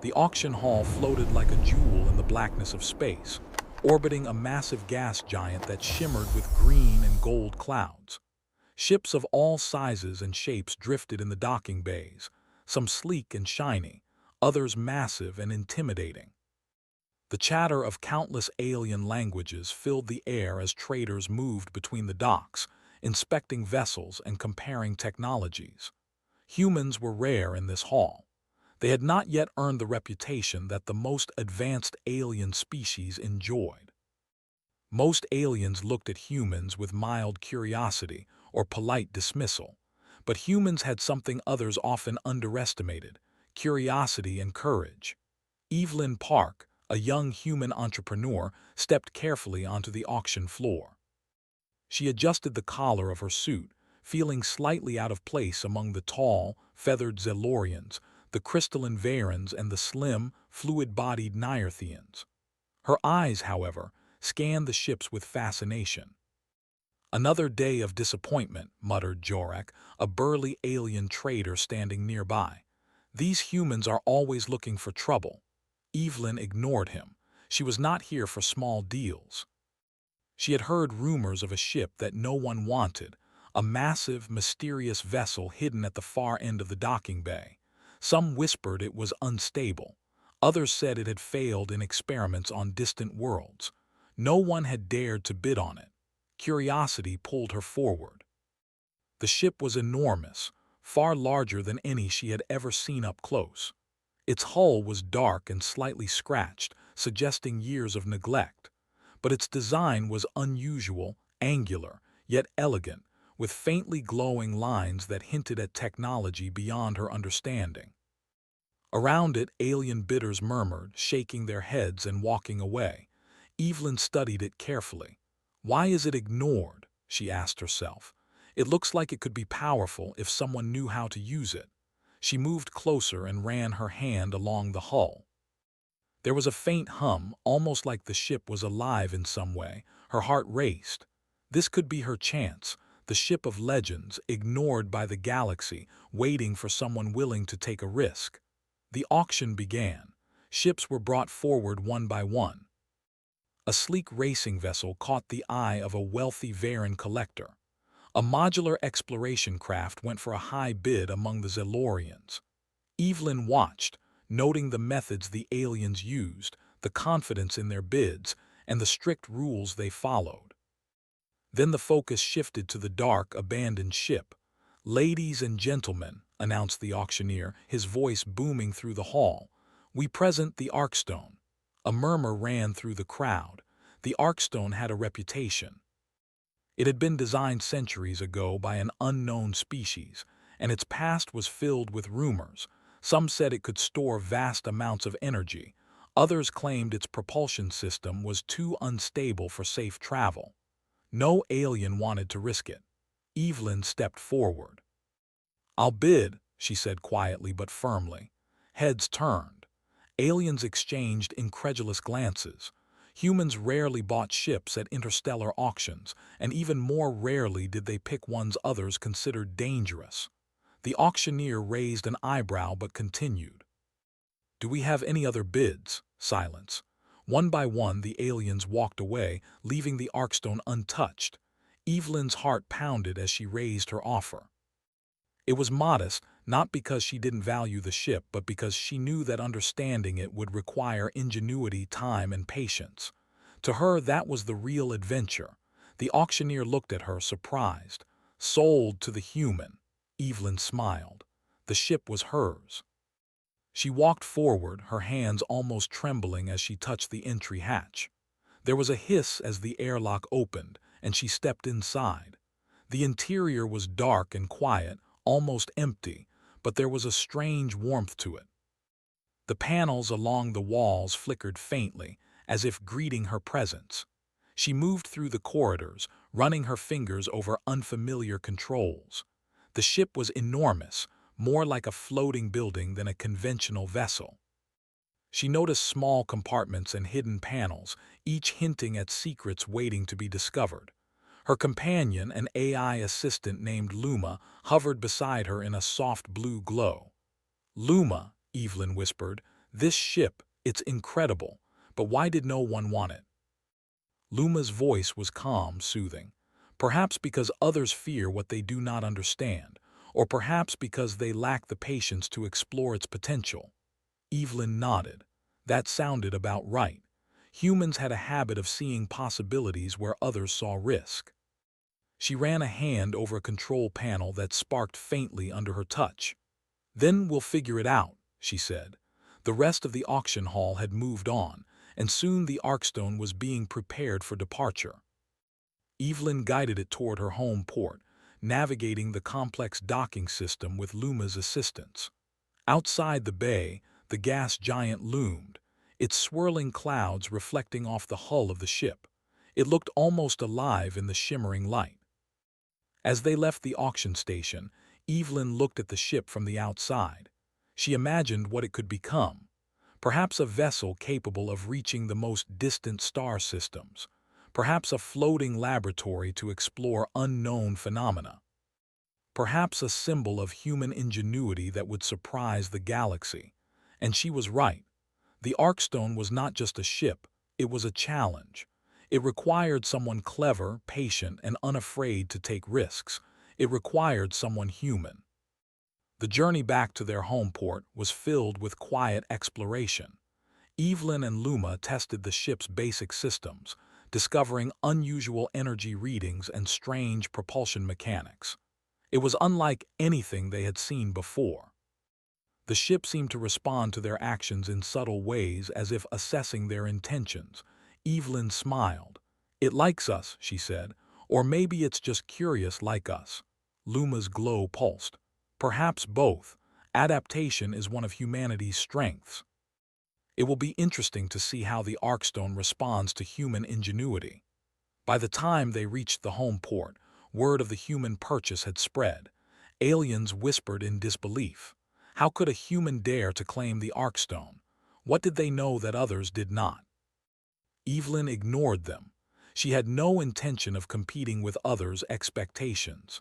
The auction hall floated like a jewel in the blackness of space, orbiting a massive gas giant that shimmered with green and gold clouds. Ships of all sizes and shapes drifted in the docking bays, some sleek and shiny, others massive and intimidating. The chatter of countless alien languages filled the air as traders moved between the docks, inspecting vessels and comparing technologies. Humans were rare in this hall. They had not yet earned the reputation that the most advanced alien species enjoyed. Most aliens looked at humans with mild curiosity or polite dismissal, but humans had something others often underestimated: curiosity and courage. Evelyn Park, a young human entrepreneur, stepped carefully onto the auction floor. She adjusted the collar of her suit, feeling slightly out of place among the tall, feathered Zellorians, the crystalline Varans, and the slim, fluid-bodied Nearthians. Her eyes, however, scanned the ships with fascination. "Another day of disappointment," muttered Jorak, a burly alien trader standing nearby. "These humans are always looking for trouble." Evelyn ignored him. She was not here for small deals. She had heard rumors of a ship that no one wanted, a massive, mysterious vessel hidden at the far end of the docking bay. Some whispered it was unstable. Others said it had failed in experiments on distant worlds. No one had dared to bid on it. Curiosity pulled her forward. The ship was enormous, far larger than any she had ever seen up close. Its hull was dark and slightly scratched, suggesting years of neglect. But its design was unusual, angular, yet elegant, with faintly glowing lines that hinted at technology beyond her understanding. Around it, alien bidders murmured, shaking their heads and walking away. Evelyn studied it carefully. "Why is it ignored?" she asked herself. "It looks like it could be powerful if someone knew how to use it." She moved closer and ran her hand along the hull. There was a faint hum, almost like the ship was alive in some way. Her heart raced. This could be her chance, the ship of legends, ignored by the galaxy, waiting for someone willing to take a risk. The auction began. Ships were brought forward one by one. A sleek racing vessel caught the eye of a wealthy Varan collector. A modular exploration craft went for a high bid among the Zellorians. Evelyn watched, noting the methods the aliens used, the confidence in their bids, and the strict rules they followed. Then the focus shifted to the dark, abandoned ship. "Ladies and gentlemen," announced the auctioneer, his voice booming through the hall, "we present the Arkstone." A murmur ran through the crowd. The Arkstone had a reputation. It had been designed centuries ago by an unknown species, and its past was filled with rumors. Some said it could store vast amounts of energy. Others claimed its propulsion system was too unstable for safe travel. No alien wanted to risk it. Evelyn stepped forward. "I'll bid," she said quietly but firmly. Heads turned. Aliens exchanged incredulous glances. Humans rarely bought ships at interstellar auctions, and even more rarely did they pick ones others considered dangerous. The auctioneer raised an eyebrow but continued. "Do we have any other bids?" Silence. One by one the aliens walked away, leaving the Arkstone untouched. Evelyn's heart pounded as she raised her offer. It was modest, not because she didn't value the ship, but because she knew that understanding it would require ingenuity, time, and patience. To her, that was the real adventure. The auctioneer looked at her, surprised. "Sold to the human." Evelyn smiled. The ship was hers. She walked forward, her hands almost trembling as she touched the entry hatch. There was a hiss as the airlock opened, and she stepped inside. The interior was dark and quiet, almost empty, but there was a strange warmth to it. The panels along the walls flickered faintly, as if greeting her presence. She moved through the corridors, running her fingers over unfamiliar controls. The ship was enormous, more like a floating building than a conventional vessel. She noticed small compartments and hidden panels, each hinting at secrets waiting to be discovered. Her companion, an AI assistant named Luma, hovered beside her in a soft blue glow. "Luma," Evelyn whispered, "This ship, it's incredible, but why did no one want it?" Luma's voice was calm, soothing. "Perhaps because others fear what they do not understand, or perhaps because they lack the patience to explore its potential." Evelyn nodded. That sounded about right. Humans had a habit of seeing possibilities where others saw risk. She ran a hand over a control panel that sparked faintly under her touch. "Then we'll figure it out," she said. The rest of the auction hall had moved on, and soon the Arkstone was being prepared for departure. Evelyn guided it toward her home port, navigating the complex docking system with Luma's assistance. Outside the bay, the gas giant loomed, its swirling clouds reflecting off the hull of the ship. It looked almost alive in the shimmering light. As they left the auction station, Evelyn looked at the ship from the outside. She imagined what it could become. Perhaps a vessel capable of reaching the most distant star systems. Perhaps a floating laboratory to explore unknown phenomena. Perhaps a symbol of human ingenuity that would surprise the galaxy. And she was right. The Arkstone was not just a ship, it was a challenge. It required someone clever, patient, and unafraid to take risks. It required someone human. The journey back to their home port was filled with quiet exploration. Evelyn and Luma tested the ship's basic systems, discovering unusual energy readings and strange propulsion mechanics. It was unlike anything they had seen before. The ship seemed to respond to their actions in subtle ways, as if assessing their intentions. Evelyn smiled. "It likes us," she said, "or maybe it's just curious like us." Luma's glow pulsed. "Perhaps both. Adaptation is one of humanity's strengths." It will be interesting to see how the Arkstone responds to human ingenuity. By the time they reached the home port, word of the human purchase had spread. Aliens whispered in disbelief. How could a human dare to claim the Arkstone? What did they know that others did not? Evelyn ignored them. She had no intention of competing with others' expectations.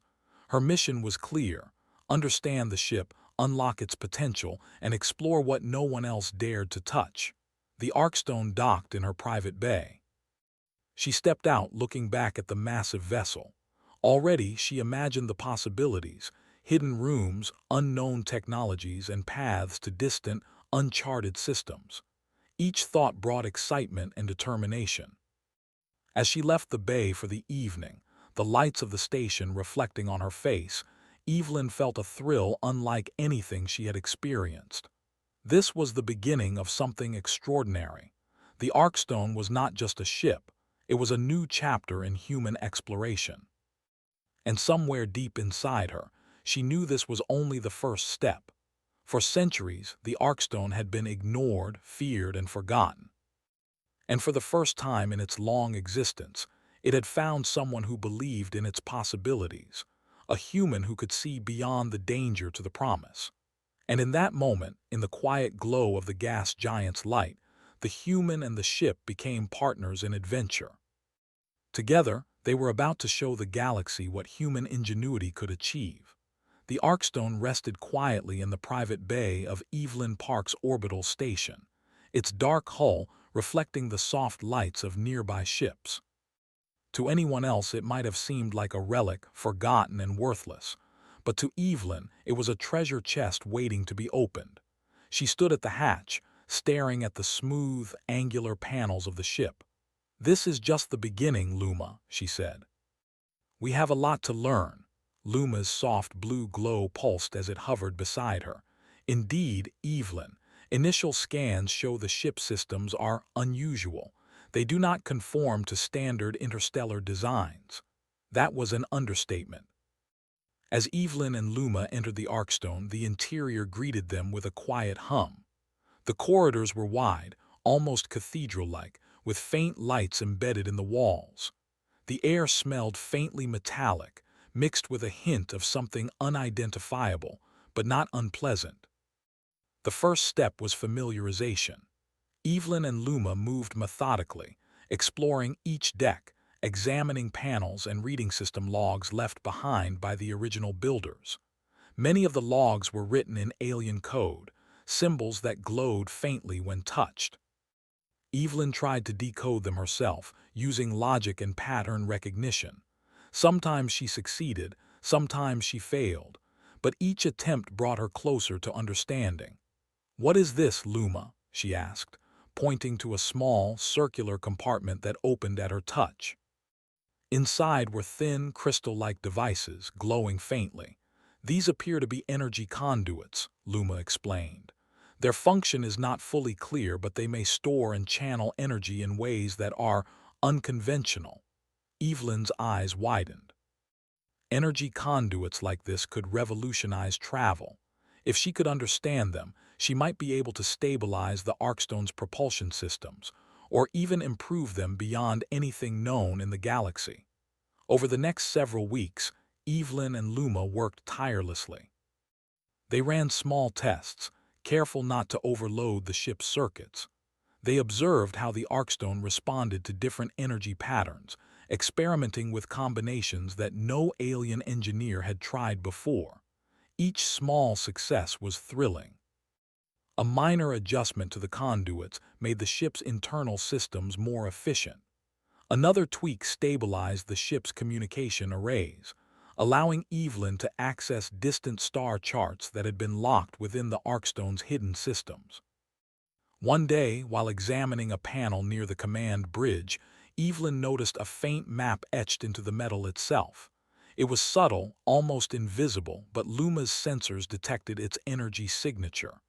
Her mission was clear: understand the ship, unlock its potential, and explore what no one else dared to touch. The Arkstone docked in her private bay. She stepped out, looking back at the massive vessel. Already she imagined the possibilities: hidden rooms, unknown technologies, and paths to distant, uncharted systems. Each thought brought excitement and determination. As she left the bay for the evening, the lights of the station reflecting on her face, Evelyn felt a thrill unlike anything she had experienced. This was the beginning of something extraordinary. The Arkstone was not just a ship, it was a new chapter in human exploration. And somewhere deep inside her, she knew this was only the first step. For centuries, the Arkstone had been ignored, feared, and forgotten. And for the first time in its long existence, it had found someone who believed in its possibilities, a human who could see beyond the danger to the promise. And in that moment, in the quiet glow of the gas giant's light, the human and the ship became partners in adventure. Together, they were about to show the galaxy what human ingenuity could achieve. The Arkstone rested quietly in the private bay of Evelyn Park's orbital station, its dark hull reflecting the soft lights of nearby ships. To anyone else it might have seemed like a relic, forgotten and worthless, but to Evelyn it was a treasure chest waiting to be opened. She stood at the hatch, staring at the smooth, angular panels of the ship. "This is just the beginning, Luma," she said. "We have a lot to learn." Luma's soft blue glow pulsed as it hovered beside her. "Indeed, Evelyn, initial scans show the ship systems are unusual. They do not conform to standard interstellar designs." That was an understatement. As Evelyn and Luma entered the Arkstone, the interior greeted them with a quiet hum. The corridors were wide, almost cathedral-like, with faint lights embedded in the walls. The air smelled faintly metallic, mixed with a hint of something unidentifiable, but not unpleasant. The first step was familiarization. Evelyn and Luma moved methodically, exploring each deck, examining panels and reading system logs left behind by the original builders. Many of the logs were written in alien code, symbols that glowed faintly when touched. Evelyn tried to decode them herself, using logic and pattern recognition. Sometimes she succeeded, sometimes she failed, but each attempt brought her closer to understanding. "What is this, Luma?" she asked, pointing to a small, circular compartment that opened at her touch. Inside were thin, crystal-like devices, glowing faintly. "These appear to be energy conduits," Luma explained. "Their function is not fully clear, but they may store and channel energy in ways that are unconventional." Evelyn's eyes widened. Energy conduits like this could revolutionize travel. If she could understand them, she might be able to stabilize the Arkstone's propulsion systems, or even improve them beyond anything known in the galaxy. Over the next several weeks, Evelyn and Luma worked tirelessly. They ran small tests, careful not to overload the ship's circuits. They observed how the Arkstone responded to different energy patterns, experimenting with combinations that no alien engineer had tried before. Each small success was thrilling. A minor adjustment to the conduits made the ship's internal systems more efficient. Another tweak stabilized the ship's communication arrays, allowing Evelyn to access distant star charts that had been locked within the Arkstone's hidden systems. One day, while examining a panel near the command bridge, Evelyn noticed a faint map etched into the metal itself. It was subtle, almost invisible, but Luma's sensors detected its energy signature.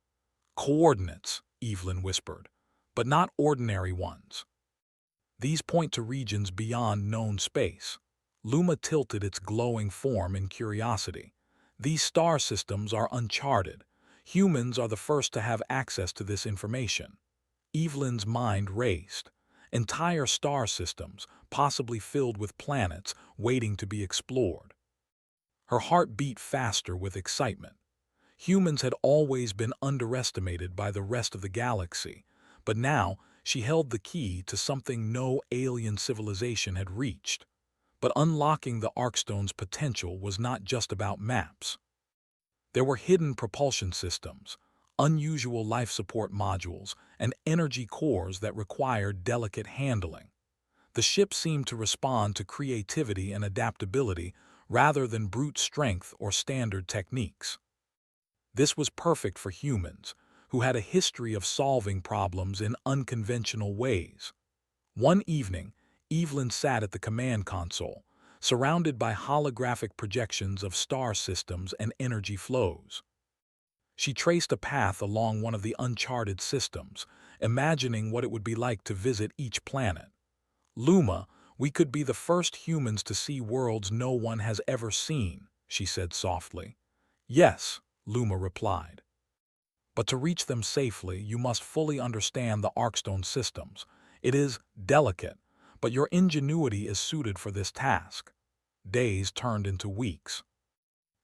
"Coordinates," Evelyn whispered, "but not ordinary ones. These point to regions beyond known space." Luma tilted its glowing form in curiosity. "These star systems are uncharted. Humans are the first to have access to this information." Evelyn's mind raced. Entire star systems, possibly filled with planets, waiting to be explored. Her heart beat faster with excitement. Humans had always been underestimated by the rest of the galaxy, but now she held the key to something no alien civilization had reached. But unlocking the Arkstone's potential was not just about maps. There were hidden propulsion systems, unusual life support modules, and energy cores that required delicate handling. The ship seemed to respond to creativity and adaptability rather than brute strength or standard techniques. This was perfect for humans, who had a history of solving problems in unconventional ways. One evening, Evelyn sat at the command console, surrounded by holographic projections of star systems and energy flows. She traced a path along one of the uncharted systems, imagining what it would be like to visit each planet. "Luma, we could be the first humans to see worlds no one has ever seen," she said softly. "Yes," Luma replied. "But to reach them safely, you must fully understand the Arkstone systems. It is delicate, but your ingenuity is suited for this task." Days turned into weeks.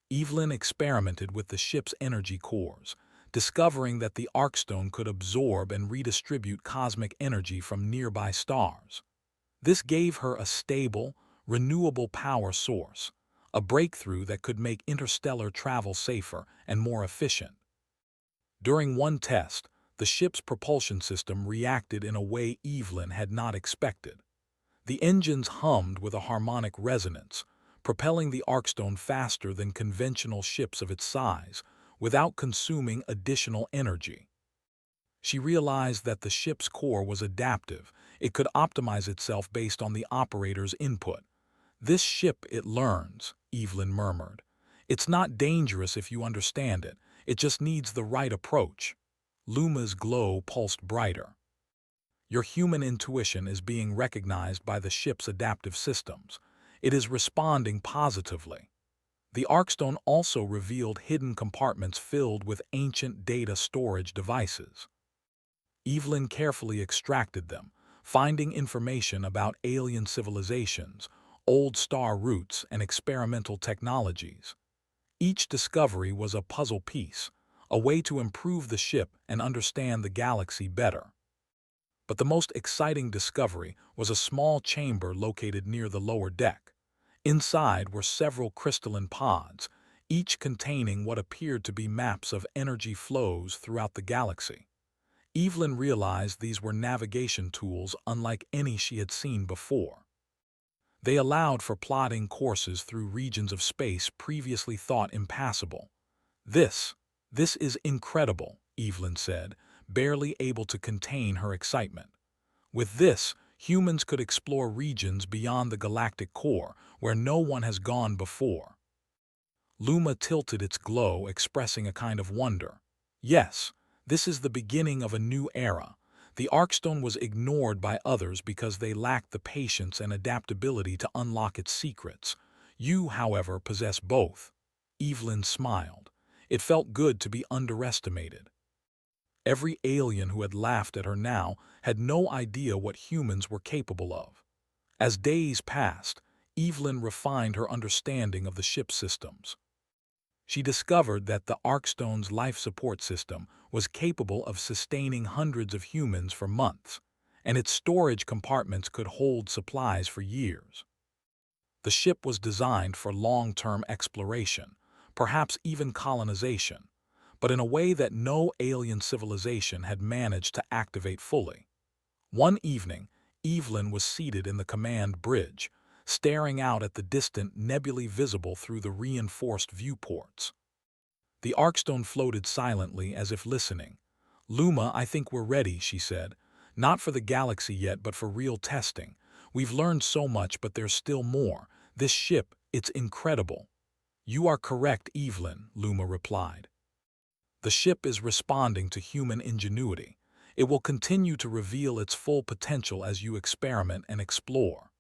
Evelyn experimented with the ship's energy cores, discovering that the Arkstone could absorb and redistribute cosmic energy from nearby stars. This gave her a stable, renewable power source, a breakthrough that could make interstellar travel safer and more efficient. During one test, the ship's propulsion system reacted in a way Evelyn had not expected. The engines hummed with a harmonic resonance, propelling the Arkstone faster than conventional ships of its size, without consuming additional energy. She realized that the ship's core was adaptive. It could optimize itself based on the operator's input. "This ship, it learns," Evelyn murmured. "It's not dangerous if you understand it. It just needs the right approach." Luma's glow pulsed brighter. "Your human intuition is being recognized by the ship's adaptive systems. It is responding positively." The Arkstone also revealed hidden compartments filled with ancient data storage devices. Evelyn carefully extracted them, finding information about alien civilizations, old star routes, and experimental technologies. Each discovery was a puzzle piece, a way to improve the ship and understand the galaxy better. But the most exciting discovery was a small chamber located near the lower deck. Inside were several crystalline pods, each containing what appeared to be maps of energy flows throughout the galaxy. Evelyn realized these were navigation tools unlike any she had seen before. They allowed for plotting courses through regions of space previously thought impassable. This, this is incredible, Evelyn said, barely able to contain her excitement. With this, humans could explore regions beyond the galactic core where no one has gone before. Luma tilted its glow, expressing a kind of wonder. Yes, this is the beginning of a new era. The Arkstone was ignored by others because they lacked the patience and adaptability to unlock its secrets. You, however, possess both. Evelyn smiled. It felt good to be underestimated. Every alien who had laughed at her now had no idea what humans were capable of. As days passed, Evelyn refined her understanding of the ship's systems. She discovered that the Arkstone's life support system was capable of sustaining hundreds of humans for months, and its storage compartments could hold supplies for years. The ship was designed for long-term exploration, perhaps even colonization, but in a way that no alien civilization had managed to activate fully. One evening, Evelyn was seated in the command bridge, staring out at the distant nebulae visible through the reinforced viewports. The Arkstone floated silently as if listening. "Luma, I think we're ready," she said. "Not for the galaxy yet, but for real testing. We've learned so much, but there's still more. This ship, it's incredible." "You are correct, Evelyn," Luma replied. "The ship is responding to human ingenuity. It will continue to reveal its full potential as you experiment and explore."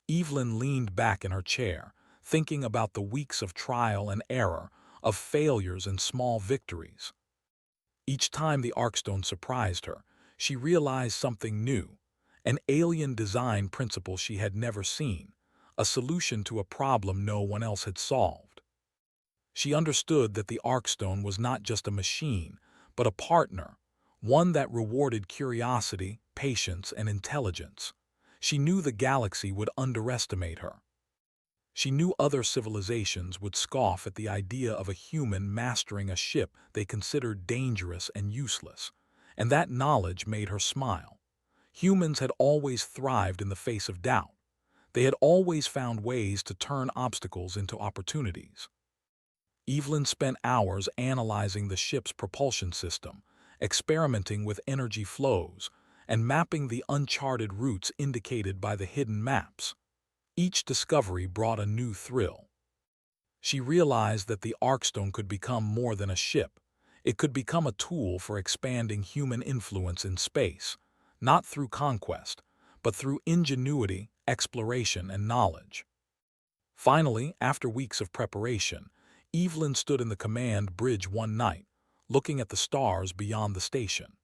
Evelyn leaned back in her chair, thinking about the weeks of trial and error, of failures and small victories. Each time the Arkstone surprised her, she realized something new, an alien design principle she had never seen, a solution to a problem no one else had solved. She understood that the Arkstone was not just a machine, but a partner, one that rewarded curiosity, patience, and intelligence. She knew the galaxy would underestimate her. She knew other civilizations would scoff at the idea of a human mastering a ship they considered dangerous and useless, and that knowledge made her smile. Humans had always thrived in the face of doubt. They had always found ways to turn obstacles into opportunities. Evelyn spent hours analyzing the ship's propulsion system, experimenting with energy flows, and mapping the uncharted routes indicated by the hidden maps. Each discovery brought a new thrill. She realized that the Arkstone could become more than a ship. It could become a tool for expanding human influence in space, not through conquest, but through ingenuity, exploration, and knowledge. Finally, after weeks of preparation, Evelyn stood in the command bridge one night, looking at the stars beyond the station.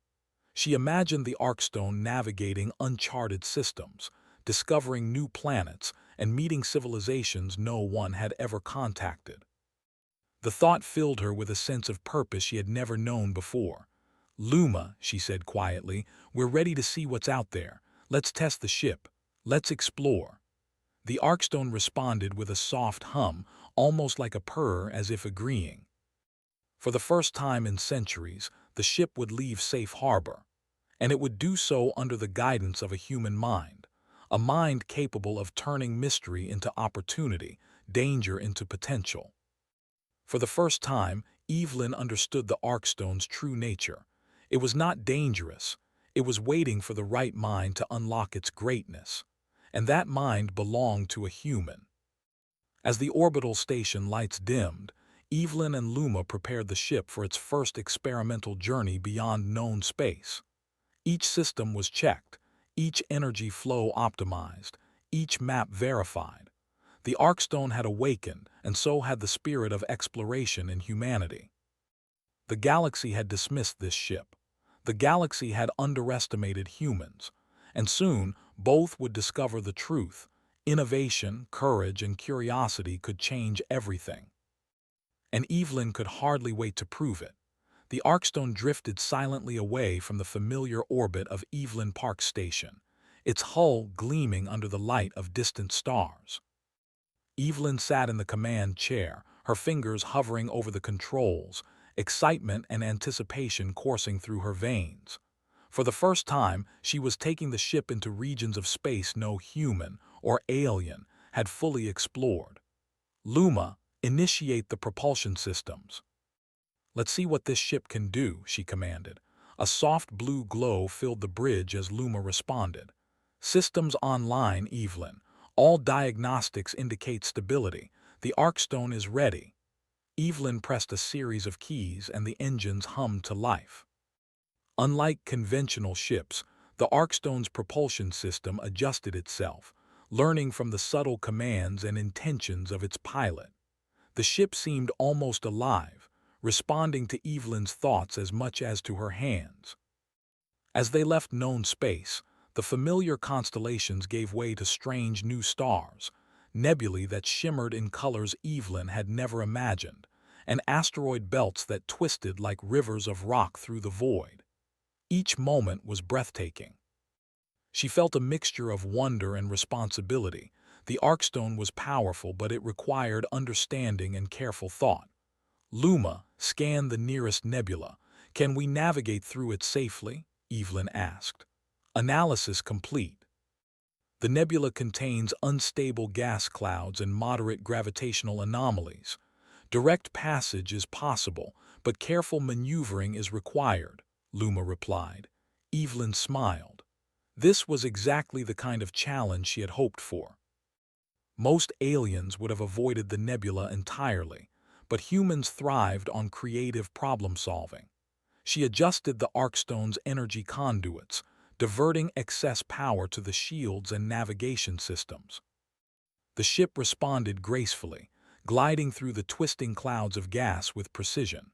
She imagined the Arkstone navigating uncharted systems, discovering new planets, and meeting civilizations no one had ever contacted. The thought filled her with a sense of purpose she had never known before. "Luma," she said quietly, "we're ready to see what's out there. Let's test the ship. Let's explore." The Arkstone responded with a soft hum, almost like a purr, as if agreeing. For the first time in centuries, the ship would leave safe harbor, and it would do so under the guidance of a human mind, a mind capable of turning mystery into opportunity, danger into potential. For the first time, Evelyn understood the Arkstone's true nature. It was not dangerous. It was waiting for the right mind to unlock its greatness, and that mind belonged to a human. As the orbital station lights dimmed, Evelyn and Luma prepared the ship for its first experimental journey beyond known space. Each system was checked, each energy flow optimized, each map verified. The Arkstone had awakened, and so had the spirit of exploration in humanity. The galaxy had dismissed this ship. The galaxy had underestimated humans, and soon both would discover the truth. Innovation, courage, and curiosity could change everything. And Evelyn could hardly wait to prove it. The Arkstone drifted silently away from the familiar orbit of Evelyn Park Station, its hull gleaming under the light of distant stars. Evelyn sat in the command chair, her fingers hovering over the controls, excitement and anticipation coursing through her veins. For the first time, she was taking the ship into regions of space no human or alien had fully explored. Luma, initiate the propulsion systems. Let's see what this ship can do, she commanded. A soft blue glow filled the bridge as Luma responded. Systems online, Evelyn. All diagnostics indicate stability. The Arkstone is ready. Evelyn pressed a series of keys and the engines hummed to life. Unlike conventional ships, the Arkstone's propulsion system adjusted itself, learning from the subtle commands and intentions of its pilot. The ship seemed almost alive, responding to Evelyn's thoughts as much as to her hands. As they left known space, the familiar constellations gave way to strange new stars, nebulae that shimmered in colors Evelyn had never imagined, and asteroid belts that twisted like rivers of rock through the void. Each moment was breathtaking. She felt a mixture of wonder and responsibility. The Arkstone was powerful, but it required understanding and careful thought. Luma, scan the nearest nebula. Can we navigate through it safely? Evelyn asked. Analysis complete. The nebula contains unstable gas clouds and moderate gravitational anomalies. Direct passage is possible, but careful maneuvering is required, Luma replied. Evelyn smiled. This was exactly the kind of challenge she had hoped for. Most aliens would have avoided the nebula entirely, but humans thrived on creative problem-solving. She adjusted the Arkstone's energy conduits, diverting excess power to the shields and navigation systems. The ship responded gracefully, gliding through the twisting clouds of gas with precision.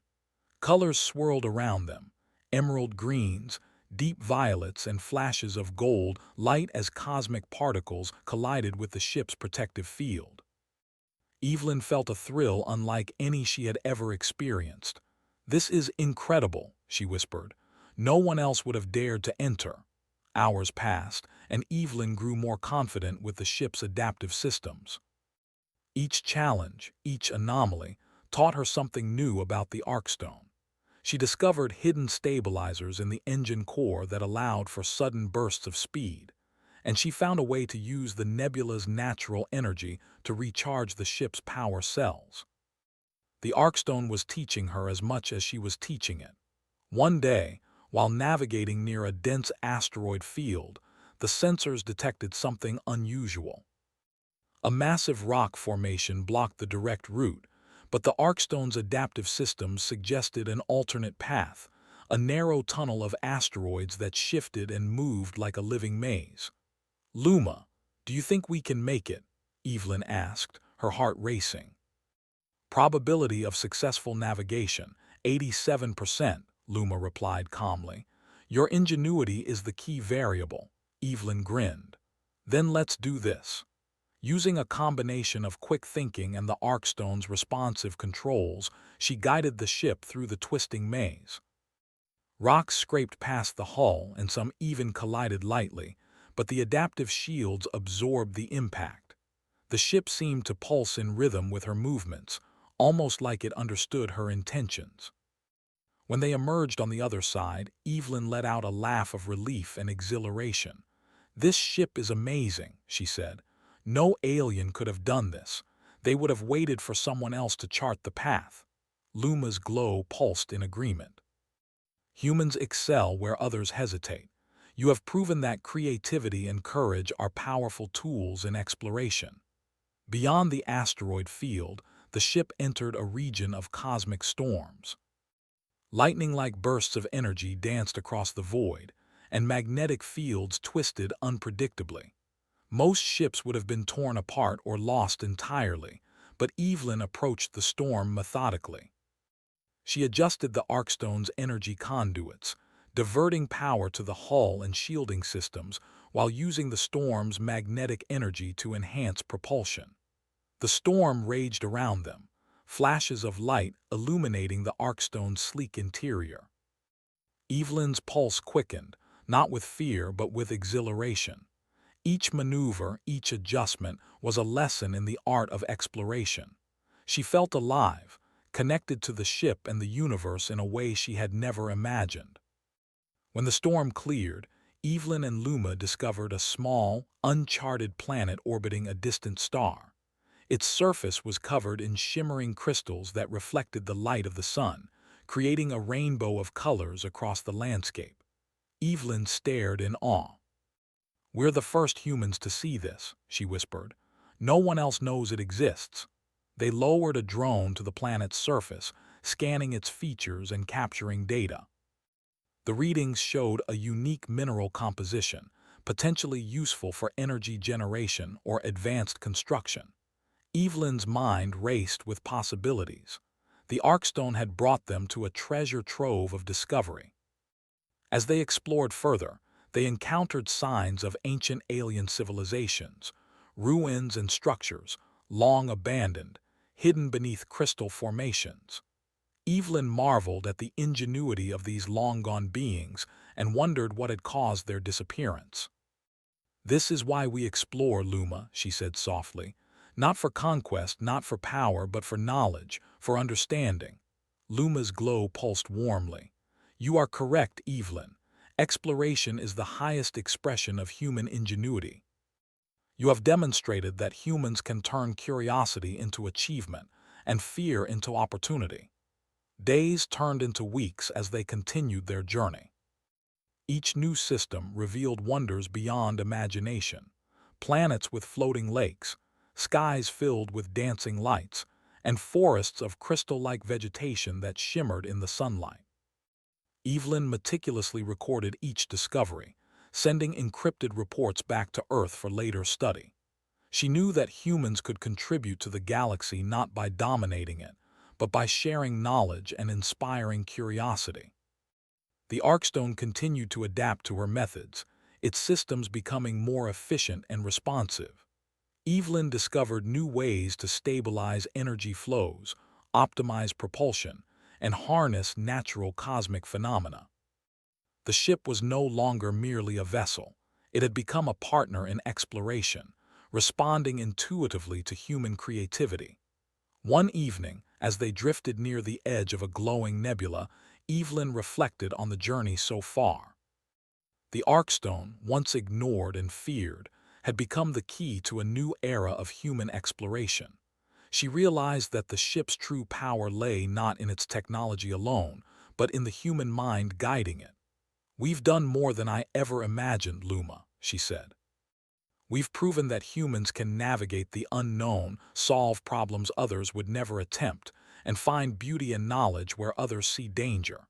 Colors swirled around them, emerald greens, deep violets, and flashes of gold, light as cosmic particles collided with the ship's protective field. Evelyn felt a thrill unlike any she had ever experienced. This is incredible, she whispered. No one else would have dared to enter. Hours passed, and Evelyn grew more confident with the ship's adaptive systems. Each challenge, each anomaly, taught her something new about the Arkstone. She discovered hidden stabilizers in the engine core that allowed for sudden bursts of speed, and she found a way to use the nebula's natural energy to recharge the ship's power cells. The Arkstone was teaching her as much as she was teaching it. One day, while navigating near a dense asteroid field, the sensors detected something unusual. A massive rock formation blocked the direct route, but the Arkstone's adaptive systems suggested an alternate path, a narrow tunnel of asteroids that shifted and moved like a living maze. Luma, do you think we can make it? Evelyn asked, her heart racing. Probability of successful navigation, 87%, Luma replied calmly. Your ingenuity is the key variable, Evelyn grinned. Then let's do this. Using a combination of quick thinking and the Arkstone's responsive controls, she guided the ship through the twisting maze. Rocks scraped past the hull and some even collided lightly, but the adaptive shields absorbed the impact. The ship seemed to pulse in rhythm with her movements, almost like it understood her intentions. When they emerged on the other side, Evelyn let out a laugh of relief and exhilaration. This ship is amazing, she said. No alien could have done this. They would have waited for someone else to chart the path. Luma's glow pulsed in agreement. Humans excel where others hesitate. You have proven that creativity and courage are powerful tools in exploration. Beyond the asteroid field, the ship entered a region of cosmic storms. Lightning-like bursts of energy danced across the void, and magnetic fields twisted unpredictably. Most ships would have been torn apart or lost entirely, but Evelyn approached the storm methodically. She adjusted the Arkstone's energy conduits, diverting power to the hull and shielding systems while using the storm's magnetic energy to enhance propulsion. The storm raged around them, flashes of light illuminating the Arkstone's sleek interior. Evelyn's pulse quickened, not with fear but with exhilaration. Each maneuver, each adjustment was a lesson in the art of exploration. She felt alive, connected to the ship and the universe in a way she had never imagined. When the storm cleared, Evelyn and Luma discovered a small, uncharted planet orbiting a distant star. Its surface was covered in shimmering crystals that reflected the light of the sun, creating a rainbow of colors across the landscape. Evelyn stared in awe. "We're the first humans to see this," she whispered. "No one else knows it exists." They lowered a drone to the planet's surface, scanning its features and capturing data. The readings showed a unique mineral composition, potentially useful for energy generation or advanced construction. Evelyn's mind raced with possibilities. The Arkstone had brought them to a treasure trove of discovery. As they explored further, they encountered signs of ancient alien civilizations, ruins and structures, long abandoned, hidden beneath crystal formations. Evelyn marveled at the ingenuity of these long-gone beings and wondered what had caused their disappearance. "This is why we explore, Luma," she said softly. "Not for conquest, not for power, but for knowledge, for understanding." Luma's glow pulsed warmly. "You are correct, Evelyn. Exploration is the highest expression of human ingenuity. You have demonstrated that humans can turn curiosity into achievement and fear into opportunity." Days turned into weeks as they continued their journey. Each new system revealed wonders beyond imagination: planets with floating lakes, skies filled with dancing lights, and forests of crystal-like vegetation that shimmered in the sunlight. Evelyn meticulously recorded each discovery, sending encrypted reports back to Earth for later study. She knew that humans could contribute to the galaxy not by dominating it, but by sharing knowledge and inspiring curiosity. The Arkstone continued to adapt to her methods, its systems becoming more efficient and responsive. Evelyn discovered new ways to stabilize energy flows, optimize propulsion, and harness natural cosmic phenomena. The ship was no longer merely a vessel. It had become a partner in exploration, responding intuitively to human creativity. One evening, as they drifted near the edge of a glowing nebula, Evelyn reflected on the journey so far. The Arkstone, once ignored and feared, had become the key to a new era of human exploration. She realized that the ship's true power lay not in its technology alone, but in the human mind guiding it. "We've done more than I ever imagined, Luma," she said. "We've proven that humans can navigate the unknown, solve problems others would never attempt, and find beauty and knowledge where others see danger."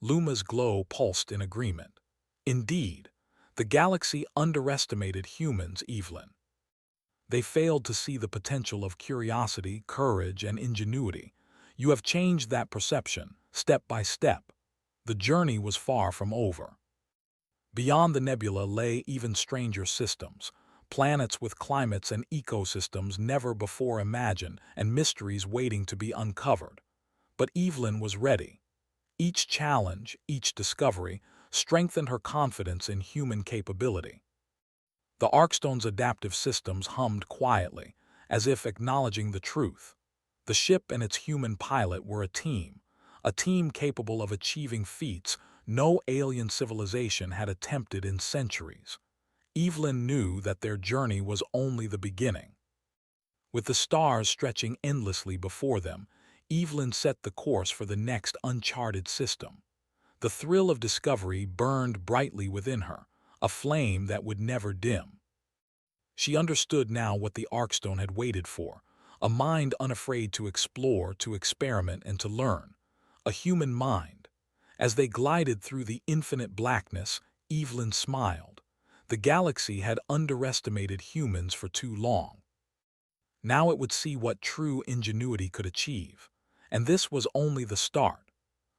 Luma's glow pulsed in agreement. "Indeed, the galaxy underestimated humans, Evelyn. They failed to see the potential of curiosity, courage, and ingenuity. You have changed that perception, step by step." The journey was far from over. Beyond the nebula lay even stranger systems, planets with climates and ecosystems never before imagined and mysteries waiting to be uncovered. But Evelyn was ready. Each challenge, each discovery, strengthened her confidence in human capability. The Arkstone's adaptive systems hummed quietly, as if acknowledging the truth. The ship and its human pilot were a team capable of achieving feats no alien civilization had attempted in centuries. Evelyn knew that their journey was only the beginning. With the stars stretching endlessly before them, Evelyn set the course for the next uncharted system. The thrill of discovery burned brightly within her, a flame that would never dim. She understood now what the Arkstone had waited for: a mind unafraid to explore, to experiment, and to learn. A human mind. As they glided through the infinite blackness, Evelyn smiled. The galaxy had underestimated humans for too long. Now it would see what true ingenuity could achieve. And this was only the start.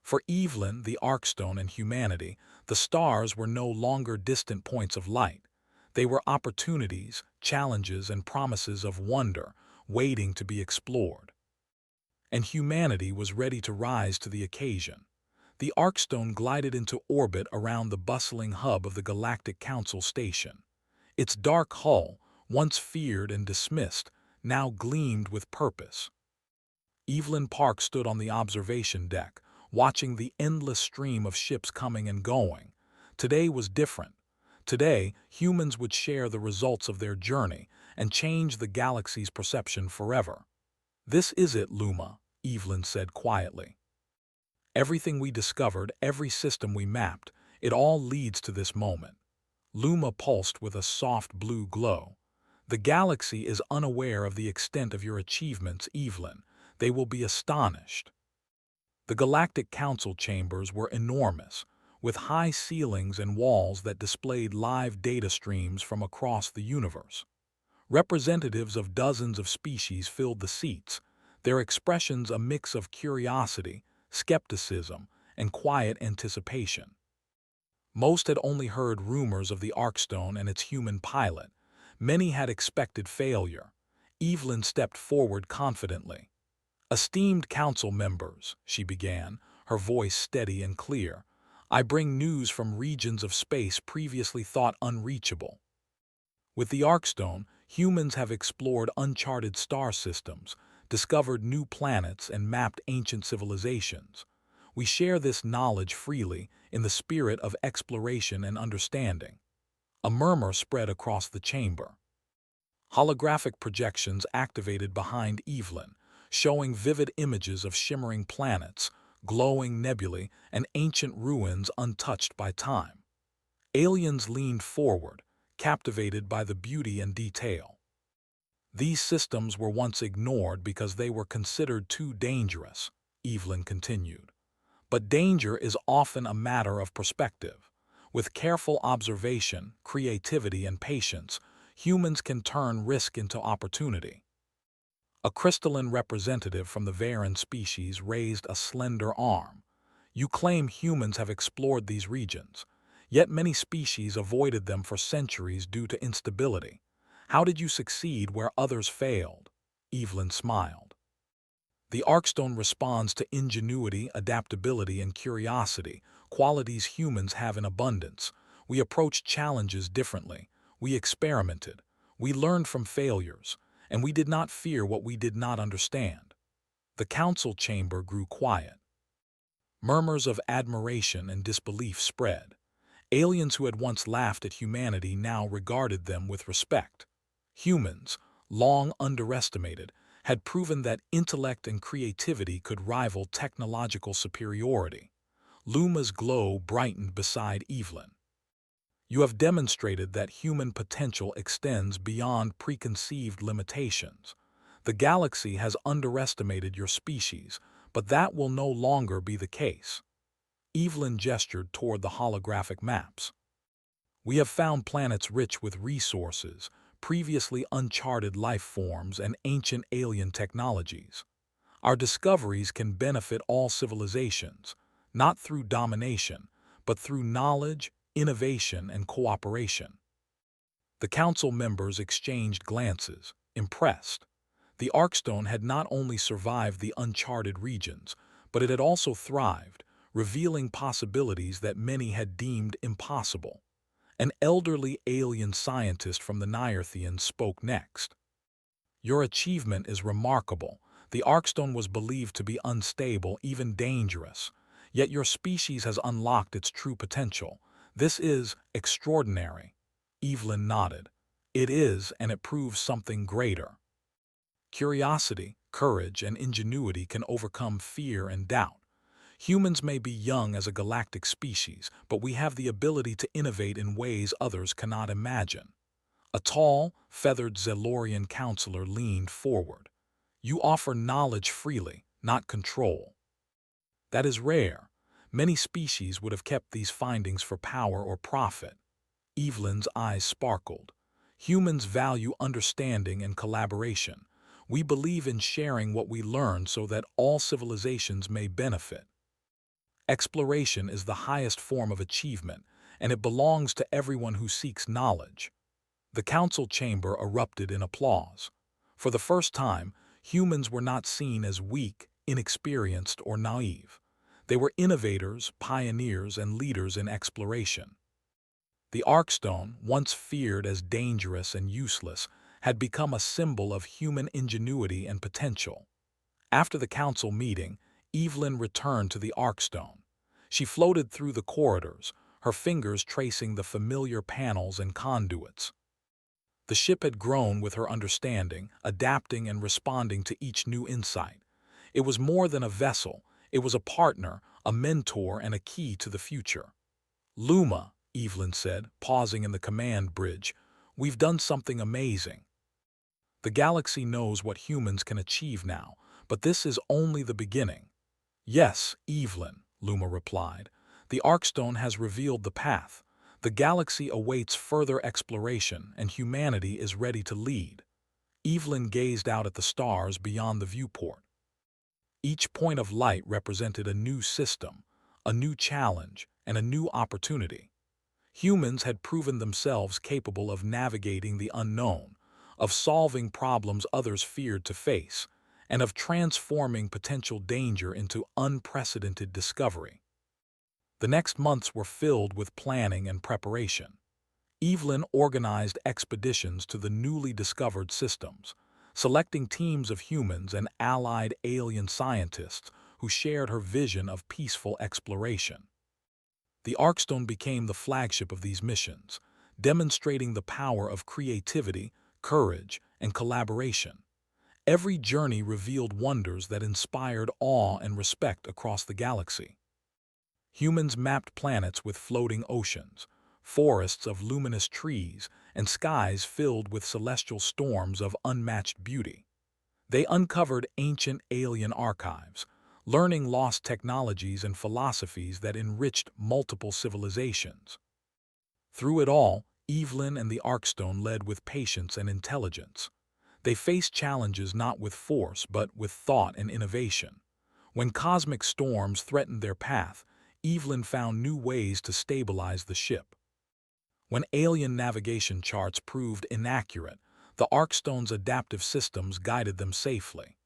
For Evelyn, the Arkstone, and humanity, the stars were no longer distant points of light. They were opportunities, challenges, and promises of wonder, waiting to be explored. And humanity was ready to rise to the occasion. The Arkstone glided into orbit around the bustling hub of the Galactic Council station. Its dark hull, once feared and dismissed, now gleamed with purpose. Evelyn Park stood on the observation deck, watching the endless stream of ships coming and going. Today was different. Today, humans would share the results of their journey and change the galaxy's perception forever. "This is it, Luma," Evelyn said quietly. "Everything we discovered, every system we mapped, it all leads to this moment." Luma pulsed with a soft blue glow. "The galaxy is unaware of the extent of your achievements, Evelyn. They will be astonished." The Galactic Council chambers were enormous, with high ceilings and walls that displayed live data streams from across the universe. Representatives of dozens of species filled the seats, their expressions a mix of curiosity, skepticism, and quiet anticipation. Most had only heard rumors of the Arkstone and its human pilot. Many had expected failure. Evelyn stepped forward confidently. "Esteemed council members," she began, her voice steady and clear, "I bring news from regions of space previously thought unreachable. With the Arkstone, humans have explored uncharted star systems, discovered new planets, and mapped ancient civilizations. We share this knowledge freely in the spirit of exploration and understanding." A murmur spread across the chamber. Holographic projections activated behind Evelyn, showing vivid images of shimmering planets, glowing nebulae, and ancient ruins untouched by time. Aliens leaned forward, captivated by the beauty and detail. "These systems were once ignored because they were considered too dangerous," Evelyn continued. "But danger is often a matter of perspective. With careful observation, creativity, and patience, humans can turn risk into opportunity." A crystalline representative from the Varan species raised a slender arm. "You claim humans have explored these regions, yet many species avoided them for centuries due to instability. How did you succeed where others failed?" Evelyn smiled. "The Arkstone responds to ingenuity, adaptability, and curiosity, qualities humans have in abundance. We approached challenges differently. We experimented. We learned from failures, and we did not fear what we did not understand." The council chamber grew quiet. Murmurs of admiration and disbelief spread. Aliens who had once laughed at humanity now regarded them with respect. Humans, long underestimated, had proven that intellect and creativity could rival technological superiority. Luma's glow brightened beside Evelyn. "You have demonstrated that human potential extends beyond preconceived limitations. The galaxy has underestimated your species, but that will no longer be the case." Evelyn gestured toward the holographic maps. "We have found planets rich with resources, previously uncharted life forms, and ancient alien technologies. Our discoveries can benefit all civilizations, not through domination, but through knowledge, innovation, and cooperation." The council members exchanged glances, impressed. The Arkstone had not only survived the uncharted regions, but it had also thrived, revealing possibilities that many had deemed impossible. An elderly alien scientist from the Nearthians spoke next. "Your achievement is remarkable. The Arkstone was believed to be unstable, even dangerous. Yet your species has unlocked its true potential. This is extraordinary." Evelyn nodded. "It is, and it proves something greater. Curiosity, courage, and ingenuity can overcome fear and doubt. Humans may be young as a galactic species, but we have the ability to innovate in ways others cannot imagine." A tall, feathered Zelorian counselor leaned forward. "You offer knowledge freely, not control. That is rare. Many species would have kept these findings for power or profit." Evelyn's eyes sparkled. "Humans value understanding and collaboration. We believe in sharing what we learn so that all civilizations may benefit. Exploration is the highest form of achievement, and it belongs to everyone who seeks knowledge." The council chamber erupted in applause. For the first time, humans were not seen as weak, inexperienced, or naive. They were innovators, pioneers, and leaders in exploration. The Arkstone, once feared as dangerous and useless, had become a symbol of human ingenuity and potential. After the council meeting, Evelyn returned to the Arkstone. She floated through the corridors, her fingers tracing the familiar panels and conduits. The ship had grown with her understanding, adapting and responding to each new insight. It was more than a vessel, it was a partner, a mentor, and a key to the future. "Luma," Evelyn said, pausing in the command bridge, "we've done something amazing. The galaxy knows what humans can achieve now, but this is only the beginning." "Yes, Evelyn," Luma replied. "The Arkstone has revealed the path. The galaxy awaits further exploration, and humanity is ready to lead." Evelyn gazed out at the stars beyond the viewport. Each point of light represented a new system, a new challenge, and a new opportunity. Humans had proven themselves capable of navigating the unknown, of solving problems others feared to face, and of transforming potential danger into unprecedented discovery. The next months were filled with planning and preparation. Evelyn organized expeditions to the newly discovered systems, selecting teams of humans and allied alien scientists who shared her vision of peaceful exploration. The Arkstone became the flagship of these missions, demonstrating the power of creativity, courage, and collaboration. Every journey revealed wonders that inspired awe and respect across the galaxy. Humans mapped planets with floating oceans, forests of luminous trees, and skies filled with celestial storms of unmatched beauty. They uncovered ancient alien archives, learning lost technologies and philosophies that enriched multiple civilizations. Through it all, Evelyn and the Arkstone led with patience and intelligence. They faced challenges not with force but with thought and innovation. When cosmic storms threatened their path, Evelyn found new ways to stabilize the ship. When alien navigation charts proved inaccurate, the Arkstone's adaptive systems guided them safely.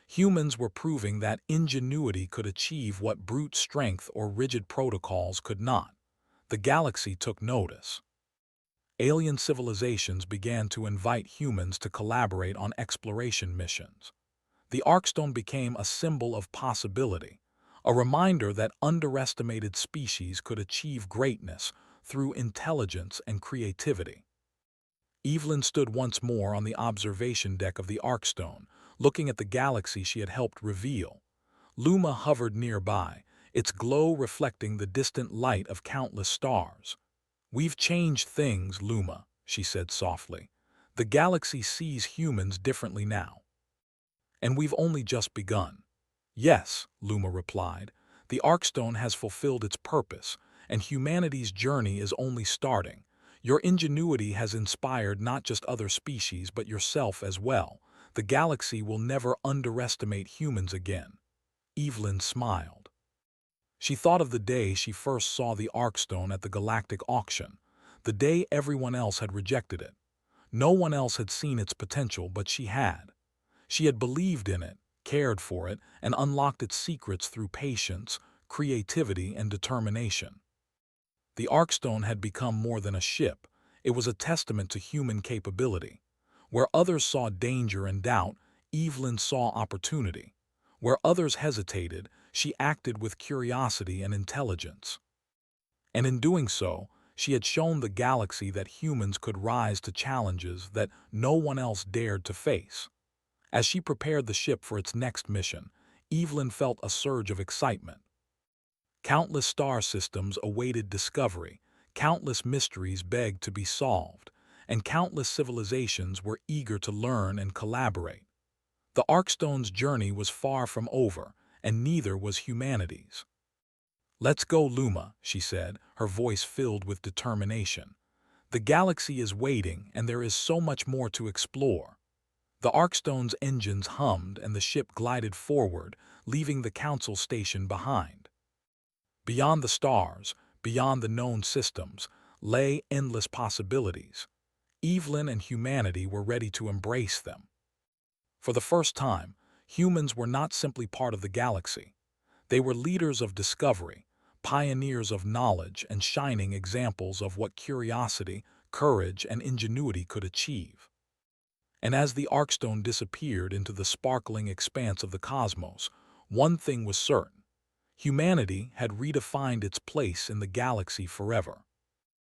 Humans were proving that ingenuity could achieve what brute strength or rigid protocols could not. The galaxy took notice. Alien civilizations began to invite humans to collaborate on exploration missions. The Arkstone became a symbol of possibility, a reminder that underestimated species could achieve greatness through intelligence and creativity. Evelyn stood once more on the observation deck of the Arkstone, looking at the galaxy she had helped reveal. Luma hovered nearby, its glow reflecting the distant light of countless stars. "We've changed things, Luma," she said softly. "The galaxy sees humans differently now. And we've only just begun." "Yes," Luma replied, "the Arkstone has fulfilled its purpose, and humanity's journey is only starting. Your ingenuity has inspired not just other species but yourself as well. The galaxy will never underestimate humans again." Evelyn smiled. She thought of the day she first saw the Arkstone at the Galactic auction, the day everyone else had rejected it. No one else had seen its potential, but she had. She had believed in it, cared for it, and unlocked its secrets through patience, creativity, and determination. The Arkstone had become more than a ship. It was a testament to human capability. Where others saw danger and doubt, Evelyn saw opportunity. Where others hesitated, she acted with curiosity and intelligence. And in doing so, she had shown the galaxy that humans could rise to challenges that no one else dared to face. As she prepared the ship for its next mission, Evelyn felt a surge of excitement. Countless star systems awaited discovery, countless mysteries begged to be solved, and countless civilizations were eager to learn and collaborate. The Arkstone's journey was far from over, and neither was humanity's. "Let's go, Luma," she said, her voice filled with determination. "The galaxy is waiting, and there is so much more to explore." The Arkstone's engines hummed and the ship glided forward, leaving the council station behind. Beyond the stars, beyond the known systems, lay endless possibilities. Evelyn and humanity were ready to embrace them. For the first time, humans were not simply part of the galaxy. They were leaders of discovery, pioneers of knowledge, and shining examples of what curiosity, courage, and ingenuity could achieve. And as the Arkstone disappeared into the sparkling expanse of the cosmos, one thing was certain. Humanity had redefined its place in the galaxy forever.